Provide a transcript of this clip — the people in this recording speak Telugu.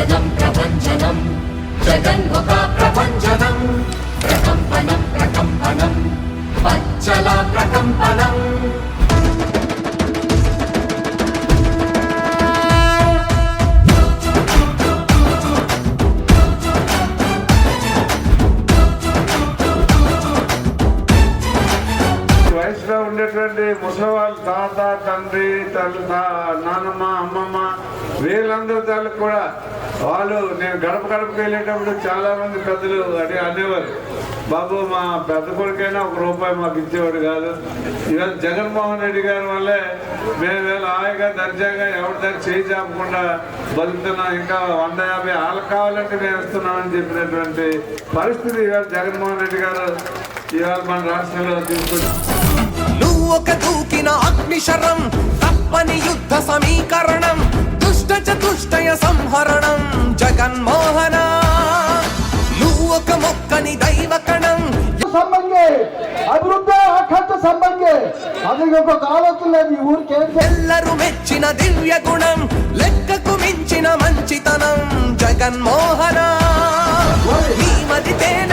ప్రపంచనం ప్రపంచనం జగన్ముఖ ప్రపంచనం ప్రకంపనం ప్రకంపనం పచ్చల ప్రకంపనం వయసులో ఉండేటువంటి ముసలివాళ్ళు తాత తండ్రి నాన్నమ్మ అమ్మమ్మ వీళ్ళందరి తాలకు కూడా వాళ్ళు నేను గడప గడపకి వెళ్ళేటప్పుడు చాలా మంది పెద్దలు అనేవారు, బాబు మా పెద్ద కొడుకైనా ₹1 మాకు ఇచ్చేవాడు కాదు. ఇవాళ జగన్మోహన్ రెడ్డి గారి వల్లే మేము వేళ హాయిగా దర్జాగా ఎవరి దగ్గర చేయి చాపకుండా బతుకుతున్నాం. ఇంకా 150 వాళ్ళకి కావాలంటే మేము ఇస్తున్నామని చెప్పినటువంటి పరిస్థితి ఇవాళ జగన్మోహన్ రెడ్డి గారు ఇవాళ మన రాష్ట్రంలో తీసుకుంటాం. నువ్వు ఒక దూకిన అగ్నిశరం తప్పని యుద్ధ సమీకరణం దుష్ట చతుష్టయ సంహరణం జగన్మోహన నువ్వు ఒక మొక్కని దైవకణం సంబంధే అభివృద్ధి ఖర్చు సంబంధే అది ఒక ఆలోచన లేదు ఈ ఊరికి. ఎల్లరూ మెచ్చిన దివ్య గుణం లెక్కకు మించిన మంచితనం జగన్మోహన నీ మదితేన